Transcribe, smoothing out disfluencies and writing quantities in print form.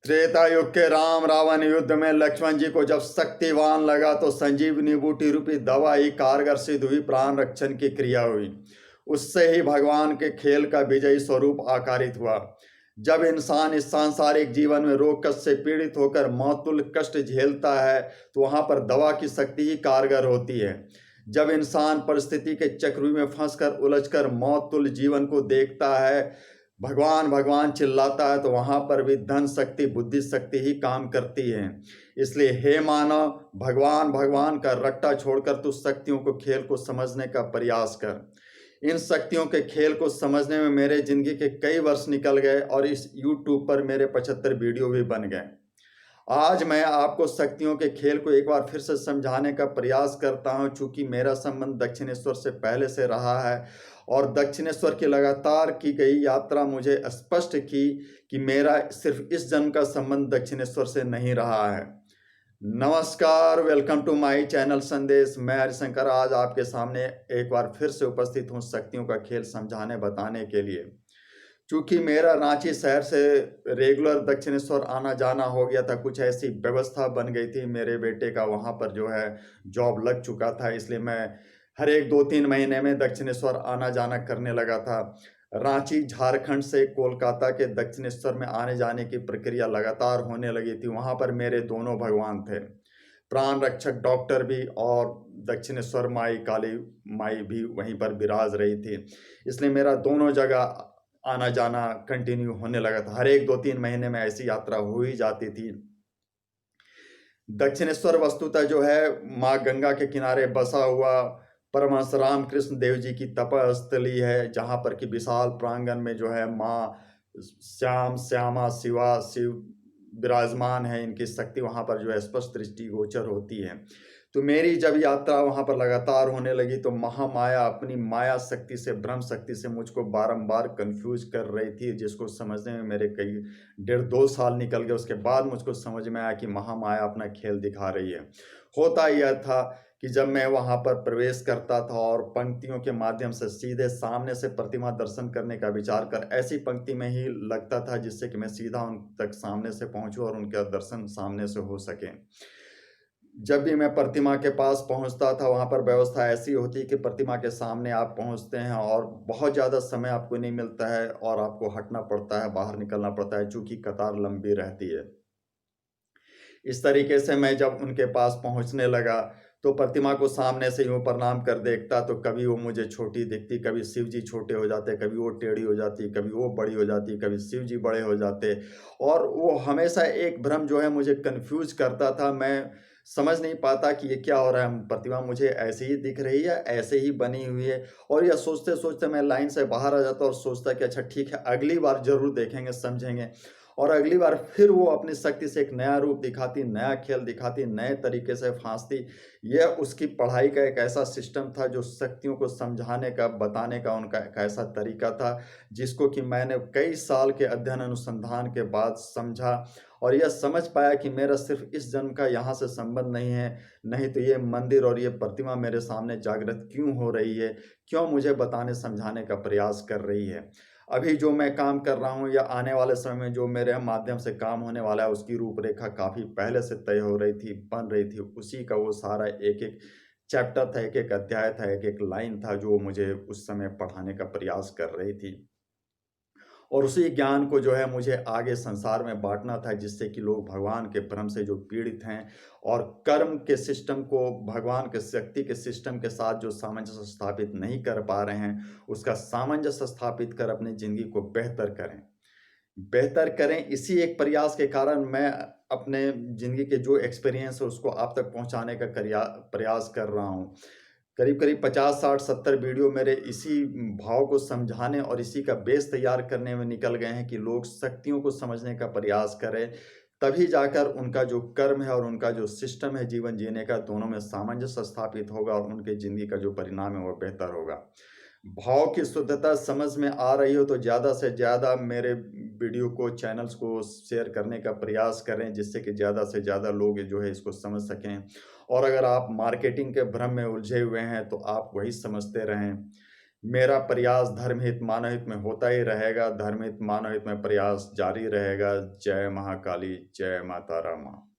त्रेता युग के राम रावण युद्ध में लक्ष्मण जी को जब शक्तिवान लगा तो संजीवनी बूटी रूपी दवा ही कारगर सिद्ध हुई, प्राण रक्षण की क्रिया हुई। उससे ही भगवान के खेल का विजयी स्वरूप आकारित हुआ। जब इंसान इस सांसारिक जीवन में रोग कष्ट से पीड़ित होकर मौतुल्य कष्ट झेलता है तो वहां पर दवा की शक्ति ही कारगर होती है। जब इंसान परिस्थिति के चक्रव्यूह में फंसकर उलझकर मौतुल्य जीवन को देखता है, भगवान भगवान चिल्लाता है, तो वहां पर भी धन शक्ति बुद्धि शक्ति ही काम करती है। इसलिए हे मानव, भगवान भगवान का रट्टा छोड़कर तू शक्तियों को खेल को समझने का प्रयास कर। इन शक्तियों के खेल को समझने में मेरे जिंदगी के कई वर्ष निकल गए और इस YouTube पर मेरे 75 वीडियो भी बन गए। आज मैं आपको शक्तियों के खेल को एक बार फिर से समझाने का प्रयास करता हूं, चूंकि मेरा संबंध दक्षिणेश्वर से पहले से रहा है और दक्षिणेश्वर की लगातार की गई यात्रा मुझे स्पष्ट की कि मेरा सिर्फ इस जन्म का संबंध दक्षिणेश्वर से नहीं रहा है। नमस्कार, वेलकम टू माय चैनल संदेश। मैं हरिशंकर आज आपके सामने एक बार फिर से उपस्थित हूं शक्तियों का खेल समझाने बताने के लिए। चूंकि मेरा रांची शहर से रेगुलर दक्षिणेश्वर आना जाना हो गया था, कुछ ऐसी व्यवस्था बन गई थी, मेरे बेटे का वहाँ पर जो है जॉब लग चुका था, इसलिए मैं हर एक 2-3 महीने में दक्षिणेश्वर आना जाना करने लगा था। रांची झारखंड से कोलकाता के दक्षिणेश्वर में आने जाने की प्रक्रिया लगातार होने लगी थी। वहाँ पर मेरे दोनों भगवान थे, प्राण रक्षक डॉक्टर भी और दक्षिणेश्वर माई काली माई भी वहीं पर विराज रही थी। इसलिए मेरा दोनों जगह आना जाना कंटिन्यू होने लगा था। हर एक 2-3 महीने में ऐसी यात्रा हो ही जाती थी। दक्षिणेश्वर वस्तुतः जो है माँ गंगा के किनारे बसा हुआ परमहंस रामकृष्ण देव जी की तपस्थली है, जहाँ पर कि विशाल प्रांगण में जो है माँ श्याम श्यामा शिवा शिव विराजमान है। इनकी शक्ति वहाँ पर जो है स्पष्ट दृष्टिगोचर होती है। तो मेरी जब यात्रा वहाँ पर लगातार होने लगी तो महामाया अपनी माया शक्ति से, ब्रह्म शक्ति से मुझको बारंबार कंफ्यूज कर रही थी, जिसको समझने में मेरे कई 1.5-2 साल निकल गए। उसके बाद मुझको समझ में आया कि महामाया अपना खेल दिखा रही है। होता यह था कि जब मैं वहाँ पर प्रवेश करता था और पंक्तियों के माध्यम से सीधे सामने से प्रतिमा दर्शन करने का विचार कर ऐसी पंक्ति में ही लगता था जिससे कि मैं सीधा उन तक सामने से पहुँचूँ और उनका दर्शन सामने से हो सके। जब भी मैं प्रतिमा के पास पहुंचता था, वहां पर व्यवस्था ऐसी होती कि प्रतिमा के सामने आप पहुंचते हैं और बहुत ज़्यादा समय आपको नहीं मिलता है और आपको हटना पड़ता है, बाहर निकलना पड़ता है, चूंकि कतार लंबी रहती है। इस तरीके से मैं जब उनके पास पहुंचने लगा तो प्रतिमा को सामने से यूं प्रणाम कर देखता तो कभी वो मुझे छोटी दिखती, कभी शिव जी छोटे हो जाते, कभी वो टेढ़ी हो जाती, कभी वो बड़ी हो जाती, कभी शिव जी बड़े हो जाते। और वो हमेशा एक भ्रम जो है मुझे कन्फ्यूज करता था। मैं समझ नहीं पाता कि ये क्या हो रहा है, प्रतिमा मुझे ऐसे ही दिख रही है, ऐसे ही बनी हुई है। और यह सोचते सोचते मैं लाइन से बाहर आ जाता और सोचता कि अच्छा ठीक है, अगली बार जरूर देखेंगे, समझेंगे। और अगली बार फिर वो अपनी शक्ति से एक नया रूप दिखाती, नया खेल दिखाती, नए तरीके से फांसती। यह उसकी पढ़ाई का एक ऐसा सिस्टम था जो शक्तियों को समझाने का, बताने का उनका एक ऐसा तरीका था, जिसको कि मैंने कई साल के अध्ययन अनुसंधान के बाद समझा और यह समझ पाया कि मेरा सिर्फ इस जन्म का यहाँ से संबंध नहीं है, नहीं तो ये मंदिर और ये प्रतिमा मेरे सामने जागृत क्यों हो रही है, क्यों मुझे बताने समझाने का प्रयास कर रही है। अभी जो मैं काम कर रहा हूँ या आने वाले समय में जो मेरे माध्यम से काम होने वाला है, उसकी रूपरेखा काफ़ी पहले से तय हो रही थी, बन रही थी। उसी का वो सारा एक-एक चैप्टर था, एक-एक अध्याय था, एक-एक लाइन था जो मुझे उस समय पढ़ाने का प्रयास कर रही थी। और उसी ज्ञान को जो है मुझे आगे संसार में बाँटना था, जिससे कि लोग भगवान के भ्रम से जो पीड़ित हैं और कर्म के सिस्टम को भगवान के शक्ति के सिस्टम के साथ जो सामंजस्य स्थापित नहीं कर पा रहे हैं, उसका सामंजस्य स्थापित कर अपनी ज़िंदगी को बेहतर करें। बेहतर करें, इसी एक प्रयास के कारण मैं अपने ज़िंदगी के जो एक्सपीरियंस है उसको आप तक पहुँचाने का प्रयास कर रहा हूँ। करीब-करीब 50, 60, 70 वीडियो मेरे इसी भाव को समझाने और इसी का बेस तैयार करने में निकल गए हैं कि लोग शक्तियों को समझने का प्रयास करें, तभी जाकर उनका जो कर्म है और उनका जो सिस्टम है जीवन जीने का, दोनों में सामंजस्य स्थापित होगा और उनके ज़िंदगी का जो परिणाम है वो बेहतर होगा। भाव की शुद्धता समझ में आ रही हो तो ज़्यादा से ज़्यादा मेरे वीडियो को, चैनल्स को शेयर करने का प्रयास करें, जिससे कि ज़्यादा से ज़्यादा लोग जो है इसको समझ सकें। और अगर आप मार्केटिंग के भ्रम में उलझे हुए हैं तो आप वही समझते रहें। मेरा प्रयास धर्महित मानवहित में होता ही रहेगा, धर्महित मानवहित में प्रयास जारी रहेगा। जय महाकाली, जय माता रामा।